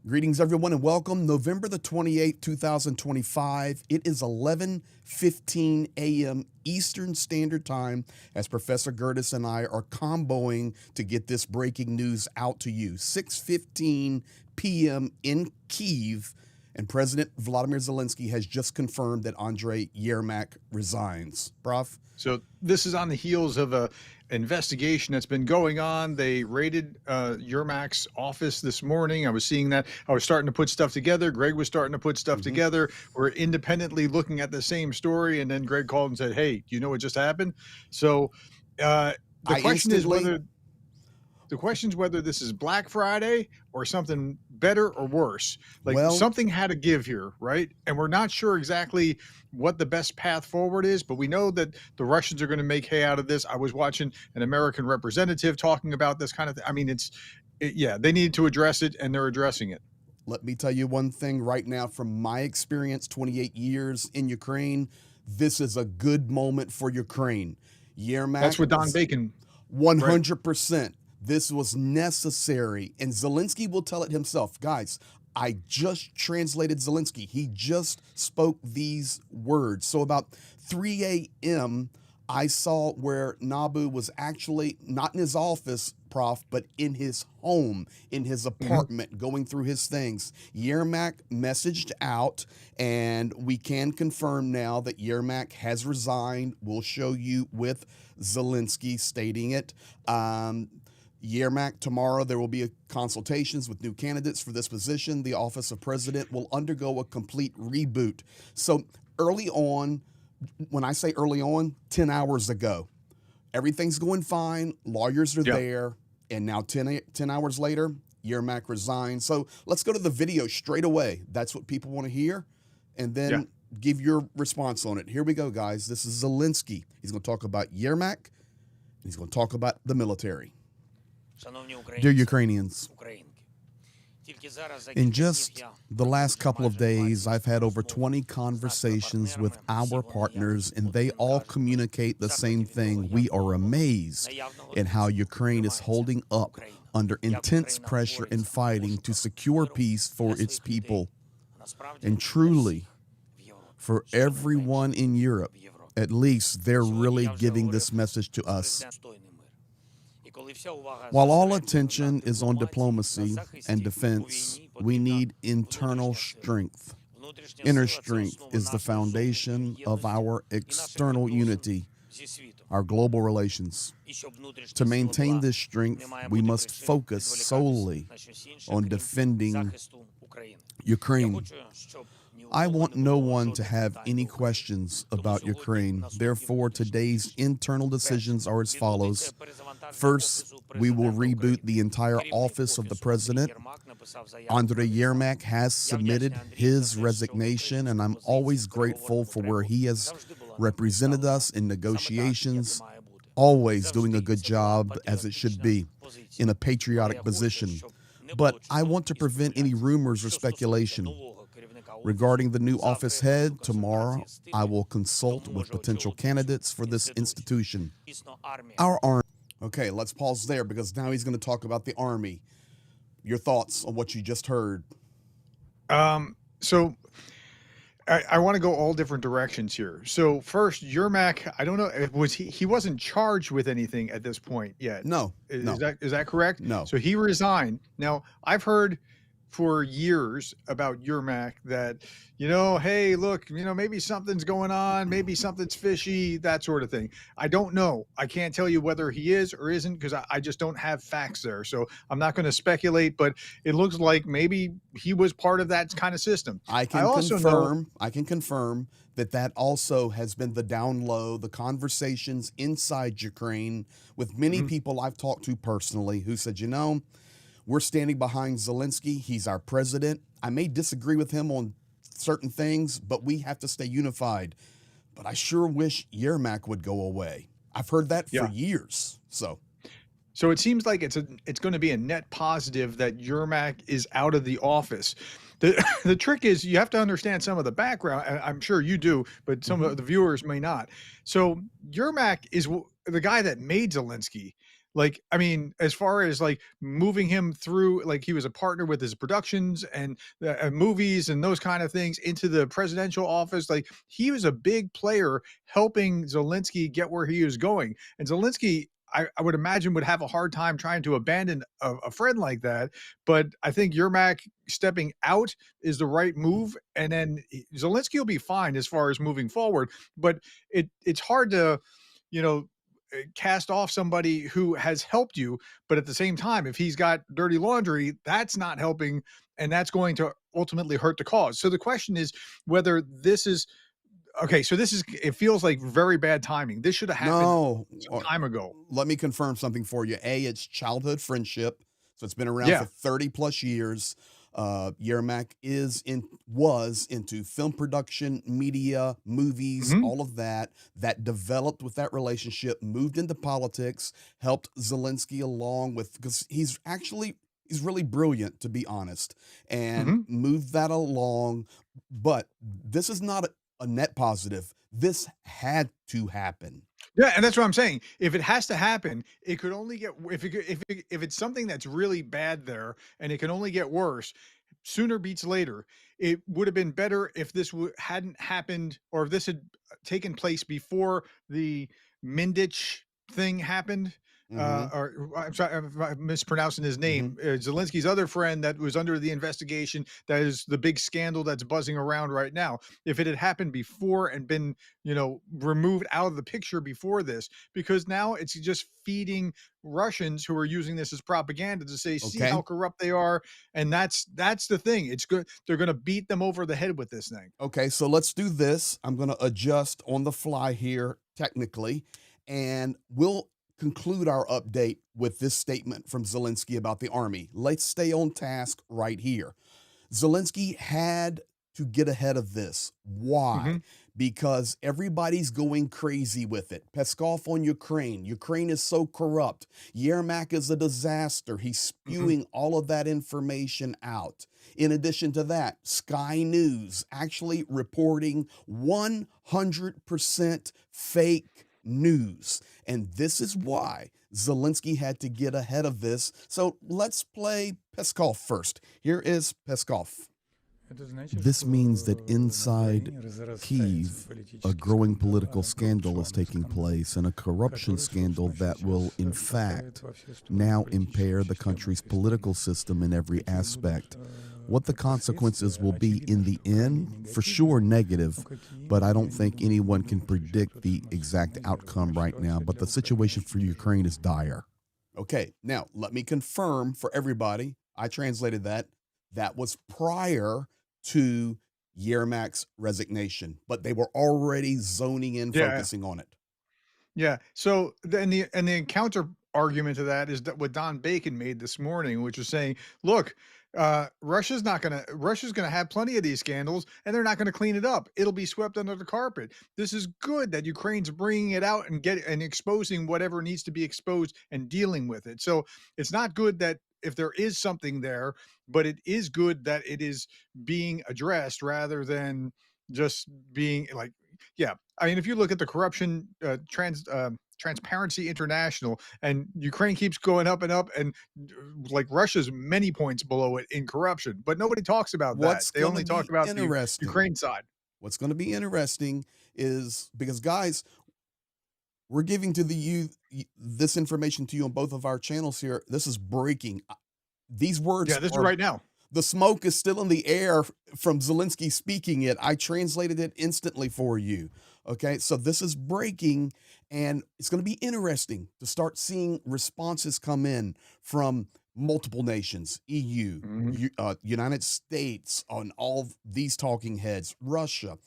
Greetings, everyone, and welcome. November the 28th, 2025. It is 11:15 a.m. Eastern Standard Time as Professor Gertis and I are comboing to get this breaking news out to you. 6:15 p.m. in Kyiv, and President Volodymyr Zelenskyy has just confirmed that Andriy Yermak resigns. Prof? So this is on the heels of a investigation that's been going on. They raided Yermak's office this morning. I was seeing that. I was starting to put stuff together. Greg was starting to put stuff together. We're independently looking at the same story, and then Greg called and said, "Hey, do you know what just happened?" So the question is whether this is Black Friday or something better or worse. Like, something had to give here, right? And we're not sure exactly what the best path forward is, but we know that the Russians are going to make hay out of this. I was watching an American representative talking about this kind of thing. I mean, yeah, they need to address it, and they're addressing it. Let me tell you one thing right now from my experience, 28 years in Ukraine, this is a good moment for Ukraine. Yermak, That's what Don Bacon. 100%. Right? This was necessary, and Zelenskyy will tell it himself. Guys, I just translated Zelenskyy. He just spoke these words. So about 3 a.m., I saw where Nabu was actually not in his office, Prof, but in his home, in his apartment, going through his things. Yermak messaged out, and we can confirm now that Yermak has resigned. We'll show you with Zelenskyy stating it. Yermak, tomorrow there will be consultations with new candidates for this position. The office of president will undergo a complete reboot. So early on, when I say early on, 10 hours ago, everything's going fine. Lawyers are there. And now 10 hours later, Yermak resigned. So let's go to the video straight away. That's what people want to hear. And then give your response on it. Here we go, guys. This is Zelenskyy. He's going to talk about Yermak. He's going to talk about the military. Dear Ukrainians, in just the last couple of days, I've had over 20 conversations with our partners, and they all communicate the same thing. We are amazed at how Ukraine is holding up under intense pressure and fighting to secure peace for its people. And truly, for everyone in Europe, at least they're really giving this message to us. While all attention is on diplomacy and defense, we need internal strength. Inner strength is the foundation of our external unity, our global relations. To maintain this strength, we must focus solely on defending Ukraine. I want no one to have any questions about Ukraine. Therefore, today's internal decisions are as follows. First, we will reboot the entire office of the president. Andriy Yermak has submitted his resignation, and I'm always grateful for where he has represented us in negotiations, always doing a good job as it should be, in a patriotic position. But I want to prevent any rumors or speculation. Regarding the new office head, tomorrow I will consult with potential candidates for this institution. Our army. Okay, let's pause there because now he's going to talk about the army. Your thoughts on what you just heard? So I want to go all different directions here. So first, Yermak, I don't know, he wasn't charged with anything at this point yet. No. Is that correct? No. So he resigned. Now, I've heard for years about Yermak that, hey, look, maybe something's going on, maybe something's fishy, that sort of thing. I don't know. I can't tell you whether he is or isn't because I just don't have facts there. So I'm not going to speculate, but it looks like maybe he was part of that kind of system. I can confirm that also has been the down low, the conversations inside Ukraine with many people I've talked to personally who said, we're standing behind Zelenskyy. He's our president. I may disagree with him on certain things, but we have to stay unified. But I sure wish Yermak would go away. I've heard that for years. So it seems like it's going to be a net positive that Yermak is out of the office. The trick is you have to understand some of the background. I'm sure you do, but some of the viewers may not. So Yermak is the guy that made Zelenskyy. Like, I mean, as far as like moving him through, like he was a partner with his productions and movies and those kind of things into the presidential office. Like he was a big player helping Zelensky get where he was going. And Zelensky, I would imagine, would have a hard time trying to abandon a friend like that. But I think Yermak stepping out is the right move. And then Zelensky will be fine as far as moving forward. But it's hard to, you know, cast off somebody who has helped you, but at the same time, if he's got dirty laundry, that's not helping, and that's going to ultimately hurt the cause. So the question is whether this is okay. So this is, it feels like very bad timing. This should have happened No, some time ago. let me confirm something for you. A, it's childhood friendship, so it's been around for Yeah. 30 plus years. Yermak was into film production, media, movies, Hmm. all of that. That developed with that relationship, moved into politics, helped Zelensky along with, because he's really brilliant, to be honest, and Hmm. moved that along. But this is not a net positive. This had to happen. Yeah, and that's what I'm saying. If it has to happen, it could only get if it's something that's really bad there, and it can only get worse. Sooner beats later. It would have been better if this hadn't happened, or if this had taken place before the Mindich thing happened. Hmm. Or I'm sorry if I'm mispronouncing his Hmm. name. Zelensky's other friend that was under the investigation. That is the big scandal that's buzzing around right now. If it had happened before and been, removed out of the picture before this, because now it's just feeding Russians who are using this as propaganda to say, see how Okay. corrupt they are. And that's the thing. It's good. They're going to beat them over the head with this thing. Okay, so let's do this. I'm going to adjust on the fly here, technically, and we'll conclude our update with this statement from Zelensky about the army. Let's stay on task right here. Zelensky had to get ahead of this. Why? Hmm. Because everybody's going crazy with it. Peskov on Ukraine. Ukraine is so corrupt. Yermak is a disaster. He's Hmm. spewing all of that information out. In addition to that, Sky News actually reporting 100% fake news. And this is why Zelensky had to get ahead of this. So let's play Peskov first. Here is Peskov. This means that inside Kyiv, a growing political scandal is taking place, and a corruption scandal that will, in fact, now impair the country's political system in every aspect. What the consequences will be in the end, for sure, negative, but I don't think anyone can predict the exact outcome right now. But the situation for Ukraine is dire. Okay, now let me confirm for everybody. I translated that. That was prior to Yermak's resignation, but they were already zoning in, Yeah. focusing on it. Yeah. So then the counter argument to that is that what Don Bacon made this morning, which was saying, look, Russia's gonna have plenty of these scandals, and they're not gonna clean it up. It'll be swept under the carpet. This is good that Ukraine's bringing it out and exposing whatever needs to be exposed and dealing with it. So it's not good that if there is something there, but it is good that it is being addressed rather than just being like, yeah. I mean, if you look at the corruption Transparency International, and Ukraine keeps going up and up, and like Russia's many points below it in corruption, but nobody talks about that. What's They going to only talk be about the interesting? Ukraine side. What's going to be interesting is because, guys, we're giving to the youth this information to you on both of our channels here. This is breaking. These Yeah, words this is are, right now. the smoke is still in the air from Zelensky speaking it. I translated it instantly for you. Okay, so this is breaking, and it's going to be interesting to start seeing responses come in from multiple nations, EU, Mhm. United States, on all of these talking heads, Russia,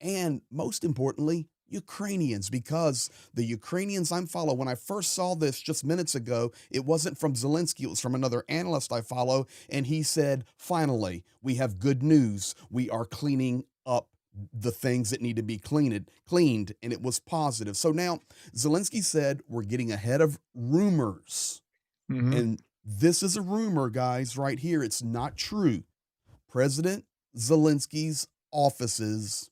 and most importantly, Ukrainians, because the Ukrainians I'm following, when I first saw this just minutes ago, it wasn't from Zelensky, it was from another analyst I follow, and he said, finally, we have good news. We are cleaning up the things that need to be cleaned, and it was positive. So now Zelensky said we're getting ahead of rumors. Mhm. And this is a rumor, guys, right here. It's not true. President Zelensky's offices,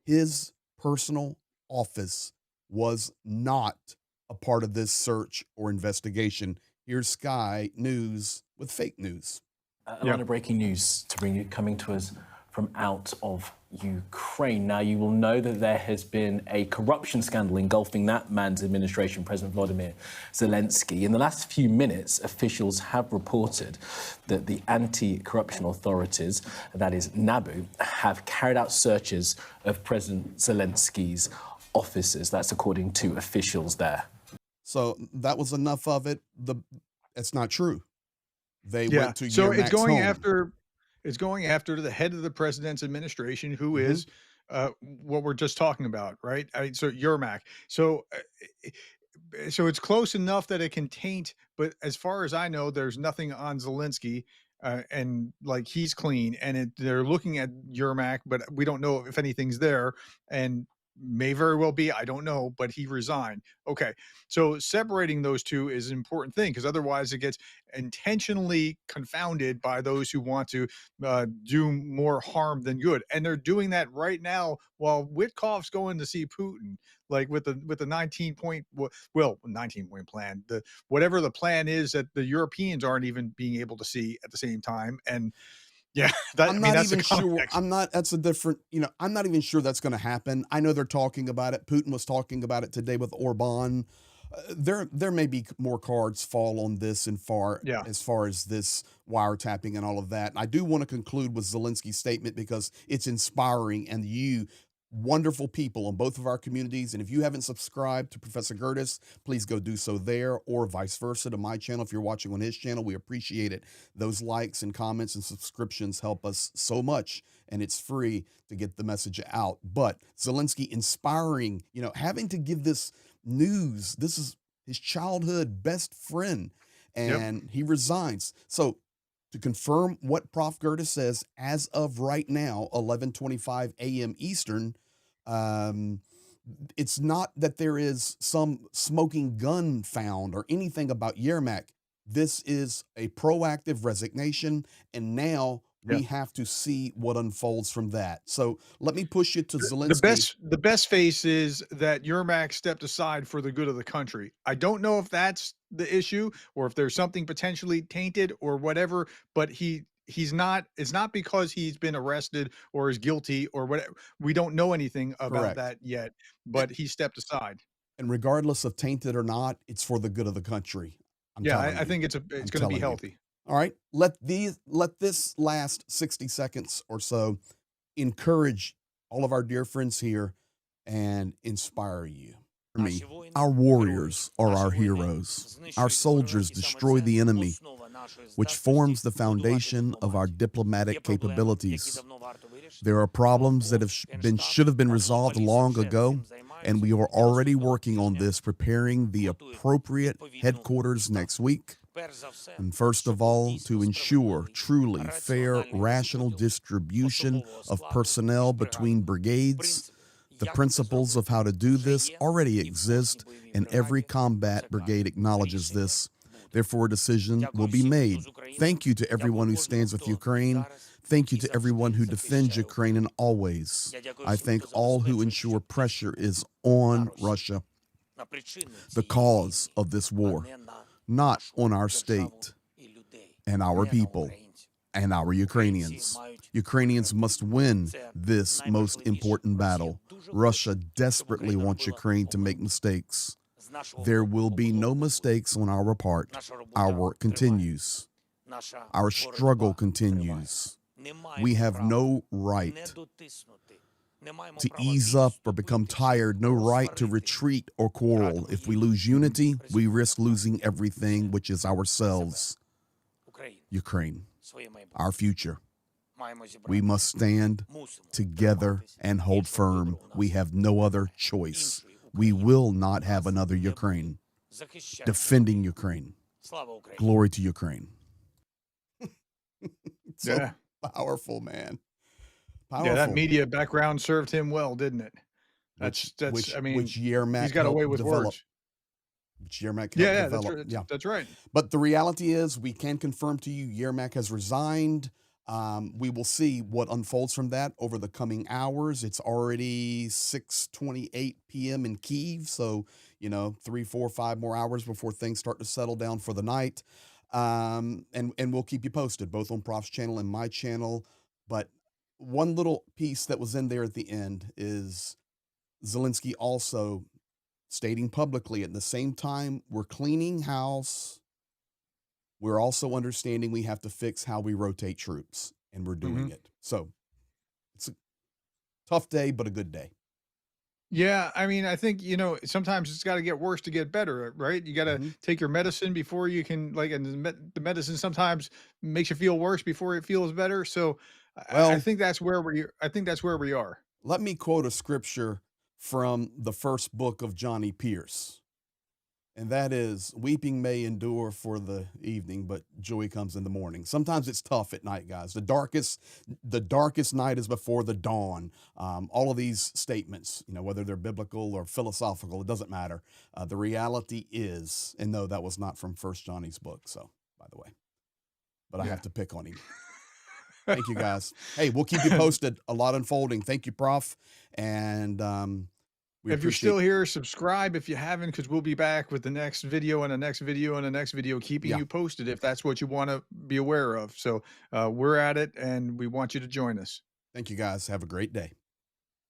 his personal office, was not a part of this search or investigation. Here's Sky News with fake news. A line of breaking news to bring you coming to us from out of Ukraine. Now, you will know that there has been a corruption scandal engulfing that man's administration, President Volodymyr Zelenskyy. In the last few minutes, officials have reported that the anti-corruption authorities, that is NABU, have carried out searches of President Zelenskyy's offices. That's according to officials there. So that was enough of it. It's not true. They Yeah. went to So it's Yermak's going home. after the head of the president's administration, who Mhm. is what we're just talking about, right? I mean, so Yermak. So it's close enough that it can taint, but as far as I know, there's nothing on Zelensky, and like he's clean, and they're looking at Yermak, but we don't know if anything's there, and may very well be, I don't know, but he resigned. Okay, so separating those two is an important thing because otherwise it gets intentionally confounded by those who want to do more harm than good, and they're doing that right now while Witkoff's going to see Putin, like with the 19-point, well, 19-point plan, the whatever the plan is that the Europeans aren't even being able to see at the same time, and yeah, I'm not that's the even sure. context. That's a different, I'm not even sure that's going to happen. I know they're talking about it. Putin was talking about it today with Orban. There may be more cards fall on this Yeah, as far as this wiretapping and all of that. I do want to conclude with Zelensky's statement because it's inspiring, and you wonderful people in both of our communities. And if you haven't subscribed to Professor Gertis, please go do so there, or vice versa to my channel. If you're watching on his channel, we appreciate it. Those likes and comments and subscriptions help us so much, and it's free to get the message out. But Zelensky inspiring, having to give this news. This is his childhood best friend, yep, and he resigns. So to confirm what Prof. Gertis says, as of right now, 11:25 a.m. Eastern, um, it's not that there is some smoking gun found or anything about Yermak. This is a proactive resignation, and now yeah. we have to see what unfolds from that. So let me push you to The Zelensky. best face is that Yermak stepped aside for the good of the country. I don't know if that's the issue or if there's something potentially tainted or whatever, but he's not, it's not because he's been arrested or is guilty or whatever. We don't know anything about Correct. that yet, And, but he stepped aside. and regardless of tainted or not, it's for the good of the country. I'm Yeah, telling I you. think it's I'm going to be telling you. healthy. All right. Let this last 60 seconds or so encourage all of our dear friends here and inspire you. For me, our warriors are our heroes. Our soldiers destroy the enemy, which forms the foundation of our diplomatic capabilities. There are problems that should have been resolved long ago, and we are already working on this, preparing the appropriate headquarters next week. And first of all, to ensure truly fair, rational distribution of personnel between brigades. The principles of how to do this already exist, and every combat brigade acknowledges this. Therefore, a decision will be made. Thank you to everyone who stands with Ukraine. Thank you to everyone who defends Ukraine, and always, I thank all who ensure pressure is on Russia, the cause of this war, not on our state and our people and our Ukrainians. Ukrainians must win this most important battle. Russia desperately wants Ukraine to make mistakes. There will be no mistakes on our part. Our work continues. Our struggle continues. We have no right to ease up or become tired, no right to retreat or quarrel. If we lose unity, we risk losing everything, which is ourselves. Ukraine, our future. We must stand together and hold firm. We have no other choice. We will not have another Ukraine. Defending Ukraine. Glory to Ukraine. So Yeah. powerful, man. Yeah, that Powerful. media background served him well, didn't it? I mean, which Yermak he's got a way helped with develop. words. Which Yermak Yeah, helped yeah, develop. that's right. But the reality is, we can confirm to you, Yermak has resigned. We will see what unfolds from that over the coming hours. It's already 6:28 p.m. in Kyiv, so 3, 4, 5 more hours before things start to settle down for the night. And we'll keep you posted both on Prof's channel and my channel. But one little piece that was in there at the end is Zelensky also stating publicly at the same time we're cleaning house, we're also understanding we have to fix how we rotate troops, and we're doing it. So it's a tough day, but a good day. Yeah, I mean, I think, sometimes it's got to get worse to get better, right? You got to take your medicine before you can, like, and the medicine sometimes makes you feel worse before it feels better. So I Well, think that's where I think that's where we are. let me quote a scripture from the first book of Johnny Pierce. And that is, weeping may endure for the evening, but joy comes in the morning. Sometimes it's tough at night, guys. The darkest night is before the dawn. All of these statements, whether they're biblical or philosophical, it doesn't matter. The reality is, and no, that was not from First Johnny's book. So, by the way, but I have to pick on him. Thank you, guys. Hey, we'll keep you posted. A lot unfolding. Thank you, Prof. And If you're still here, subscribe if you haven't, because we'll be back with the next video and the next video and the next video, keeping you posted if that's what you want to be aware of. So we're at it, and we want you to join us. Thank you, guys. Have a great day.